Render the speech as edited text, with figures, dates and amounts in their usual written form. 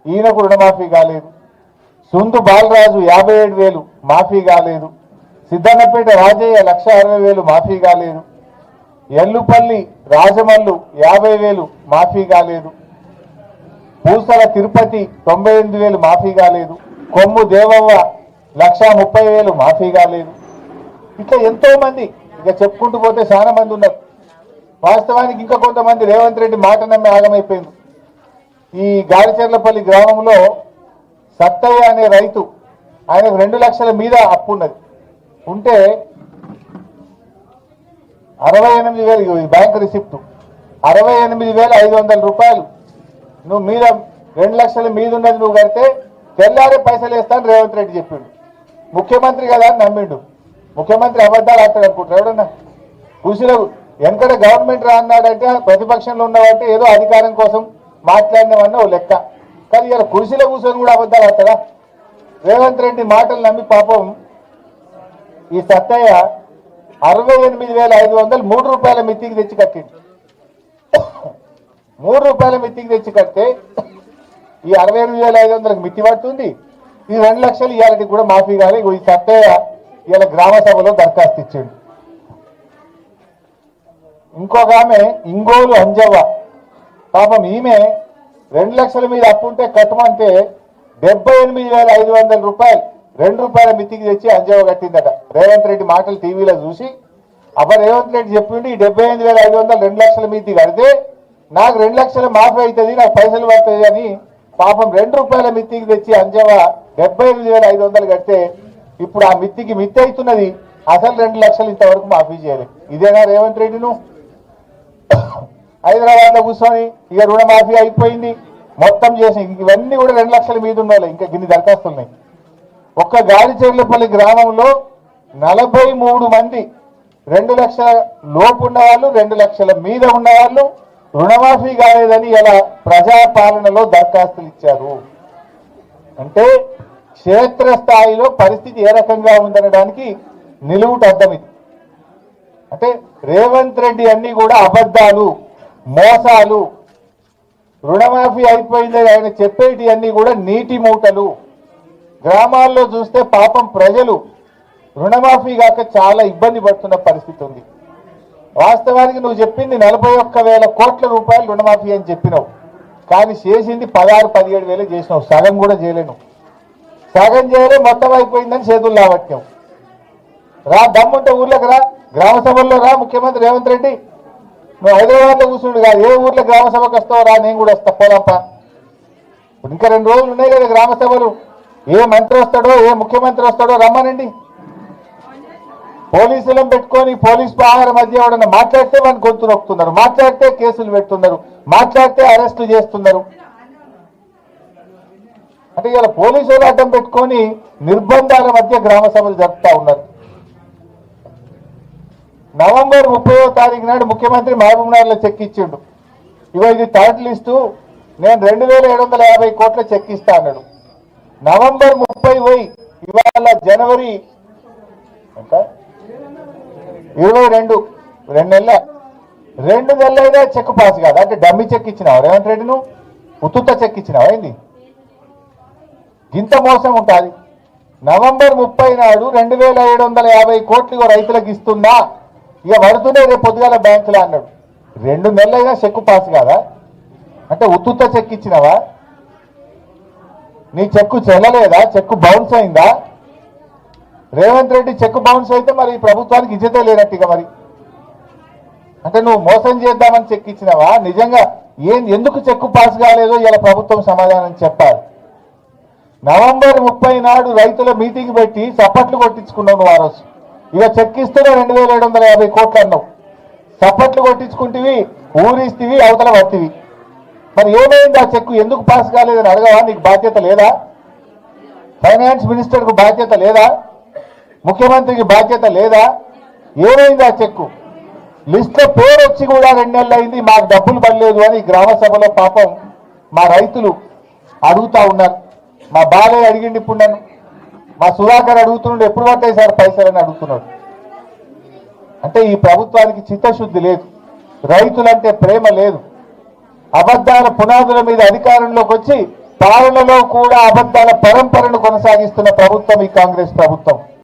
ఈయనకు రుణమాఫీ కాలేదు. సుందు బాలరాజు 57,000 మాఫీ కాలేదు. సిద్ధన్నపేట రాజయ్య 1,60,000 మాఫీ కాలేదు. ఎల్లుపల్లి రాజమల్లు 50,000 మాఫీ కాలేదు. పూసల తిరుపతి 98,000 మాఫీ కాలేదు. కొమ్ము దేవవ్వ 1,30,000 మాఫీ కాలేదు. ఇట్లా ఎంతో మంది ఇక చెప్పుకుంటూ పోతే చాలా మంది ఉన్నారు. వాస్తవానికి ఇంకా కొంతమంది రేవంత్ రెడ్డి మాట నమ్మి ఆగమైపోయింది. ఈ గాలిచెర్లపల్లి గ్రామంలో సత్తయ్య అనే రైతు, ఆయనకు 2 లక్షల మీద అప్పు ఉన్నది. ఉంటే 68,000 బ్యాంకు రిసిప్ట్ 68,500 రూపాయలు నువ్వు మీద 2 లక్షల మీద ఉన్నది నువ్వు కడితే తెల్లారే పైసలు వేస్తాను రేవంత్ రెడ్డి చెప్పిండు. ముఖ్యమంత్రి కదా అని నమ్మిండు. ముఖ్యమంత్రి అబద్ధాలు ఆడతాడు అనుకుంటారు ఎవడన్నా. కృషిలో వెనకడ గవర్నమెంట్ రా అన్నాడంటే ప్రతిపక్షంలో ఉన్నవాటే ఏదో అధికారం కోసం మాట్లాడినవన్న ఓ లెక్క. కానీ ఇలా కృషిలో కూర్చొని కూడా అబద్ధాలు ఆడతాడా? రేవంత్ రెడ్డి మాటలు నమ్మి పాపం ఈ సత్తయ్య 68,500 3 రూపాయల మిత్తికి తెచ్చి కట్టిండు. 3 రూపాయల మిత్తికి తెచ్చి కడితే ఈ 68,500కి మిత్తి పడుతుంది. ఈ 2 లక్షలు ఇవాళకి కూడా మాఫీ కాదు. ఈ సత్తయ్య ఇవాళ గ్రామ సభలో దరఖాస్తు ఇచ్చాడు. ఇంకొక ఆమె ఇంగోలు అంజవ్వ పాపం ఈమె 2 లక్షల మీద అప్పుంటే కట్టమంటే 78,500 రూపాయలు 2 రూపాయల మిత్తికి తెచ్చి అంజవ్వ కట్టిందట. రేవంత్ రెడ్డి మాటలు టీవీలో చూసి అబ్బా రేవంత్ రెడ్డి చెప్పిండు ఈ 78,500 2 లక్షల మిత్తి కడితే నాకు 2 లక్షలు మాఫీ అవుతుంది, నాకు పైసలు పడుతుంది అని పాపం 2 రూపాయల మిత్తికి తెచ్చి అంజవ్వ 78,500 కడితే ఇప్పుడు ఆ మిత్తికి మిత్తి అవుతున్నది. అసలు 2 లక్షలు ఇంతవరకు మాఫీ చేయలేదు. ఇదేనా రేవంత్ రెడ్డి? నువ్వు హైదరాబాద్లో కూర్చొని ఇక రుణమాఫీ అయిపోయింది మొత్తం చేసి ఇవన్నీ కూడా 2 లక్షల మీద ఉన్నాయి. ఇంకా గిన్ని దరఖాస్తులు ఉన్నాయి. ఒక్క గాలిచెర్లపల్లి గ్రామంలో 43 మంది 2 లక్షల లోపు ఉన్నవాళ్ళు 2 లక్షల మీద ఉన్నవాళ్ళు రుణమాఫీ కాలేదని ఇలా ప్రజాపాలనలో దరఖాస్తులు ఇచ్చారు. అంటే క్షేత్రస్థాయిలో పరిస్థితి ఏ రకంగా ఉందనడానికి నిలువుట అర్థం ఇది. అంటే రేవంత్ రెడ్డి అన్ని కూడా అబద్ధాలు, మోసాలు. రుణమాఫీ అయిపోయిందని ఆయన చెప్పేటి అన్ని కూడా నీటి మూటలు. గ్రామాల్లో చూస్తే పాపం ప్రజలు రుణమాఫీ కాక చాలా ఇబ్బంది పడుతున్న పరిస్థితి ఉంది. వాస్తవానికి నువ్వు చెప్పింది 41,000 కోట్ల రూపాయలు రుణమాఫీ అని చెప్పినావు. కానీ చేసింది 16,000-17,000 చేసినావు. సగం కూడా చేయలేను. సగం చేయలే, మొత్తం అయిపోయిందని చేతులు లావట్యం. రా, దమ్ముంటే ఊర్లోకి రా, గ్రామ సభల్లో రా. ముఖ్యమంత్రి రేవంత్ రెడ్డి నువ్వు హైదరాబాద్లో కూర్చుండు కాదు, ఏ ఊర్లో గ్రామ సభకు వస్తావో రా, నేను కూడా వస్తా పోదాంప. ఇప్పుడు ఇంకా 2 రోజులు ఉన్నాయి కదా గ్రామ సభలు. ఏ మంత్రి వస్తాడో ఏ ముఖ్యమంత్రి వస్తాడో రమ్మనండి. పోలీసులను పెట్టుకొని పోలీస్ పహార మధ్య ఎవడన్నా మాట్లాడితే వాడిని గొంతు నొక్కుతున్నారు, మాట్లాడితే కేసులు పెడుతున్నారు, మాట్లాడితే అరెస్టు చేస్తున్నారు. అంటే ఇలా పోలీసులు అడ్డం పెట్టుకొని నిర్బంధాల మధ్య గ్రామ సభలు జరుపుతా ఉన్నారు. నవంబర్ 30వ తారీఖు నాడు ముఖ్యమంత్రి మహబూబ్నగర్లో చెక్ ఇచ్చిండు. ఇవాళ ఇది థర్డ్ లిస్టు, నేను 2,750 కోట్ల చెక్ ఇస్తా అన్నాడు. నవంబర్ 30 పోయి ఇవాళ జనవరి ఎంత 22, 2 నెలల 2 నెలలైనా చెక్ పాస్ కాదు. అంటే డమ్మి చెక్ ఇచ్చినావు రేవంత్ రెడ్డి, నువ్వు ఉత్తుత్త చెక్ ఇచ్చినావు. ఏంది ఇంత మోసం ఉంటుంది? నవంబర్ 30 నాడు 2,750 కోట్లు రైతులకు ఇస్తున్నా, ఇక పడుతున్నాయి రేపు పొద్దుగాల బ్యాంకులో అన్నాడు. 2 నెలలైనా చెక్ పాస్ కాదా? అంటే ఉత్తుత్త చెక్ ఇచ్చినావా? నీ చెక్కు చెల్లలేదా? చెక్కు బౌన్స్ అయిందా? రేవంత్ రెడ్డి చెక్కు బౌన్స్ అయితే మరి ప్రభుత్వానికి ఇజ్జతే లేనట్టుగా. మరి అంటే నువ్వు మోసం చేద్దామని చెక్ ఇచ్చినావా? నిజంగా ఎందుకు చెక్కు పాస్ కాలేదో ఇలా ప్రభుత్వం సమాధానం చెప్పాలి. నవంబర్ 30 నాడు రైతుల మీటింగ్ పెట్టి చప్పట్లు కొట్టించుకున్నావు నువ్వు. ఆ రోజు ఇక చెక్ ఇస్తూనే 2,750 కోట్లు అన్నావు. చప్పట్లు కొట్టించుకుంటేవి, ఊరిస్తేవి, అవతల వత్తివి. మరి ఏమైంది ఆ చెక్కు? ఎందుకు పాస్ కాలేదని అడగవా? నీకు బాధ్యత లేదా? ఫైనాన్స్ మినిస్టర్కు బాధ్యత లేదా? ముఖ్యమంత్రికి బాధ్యత లేదా? ఏమైంది ఆ చెక్కు? లిస్టులో పేరు వచ్చి కూడా 2 నెలలు అయింది, మాకు డబ్బులు పడలేదు అని గ్రామ సభలో పాపం మా రైతులు అడుగుతా ఉన్నారు. మా బాలయ్య అడిగిండి, ఇప్పుడు నన్ను మా సుధాకర్ అడుగుతున్నాడు, ఎప్పుడు పడ్డాయి సార్ పైసలని అడుగుతున్నాడు. అంటే ఈ ప్రభుత్వానికి చిత్తశుద్ధి లేదు, రైతులంటే ప్రేమ లేదు. అబద్ధాల పునాదుల మీద అధికారంలోకి వచ్చి పాలనలో కూడా అబద్ధాల పరంపరను కొనసాగిస్తున్న ప్రభుత్వం ఈ కాంగ్రెస్ ప్రభుత్వం.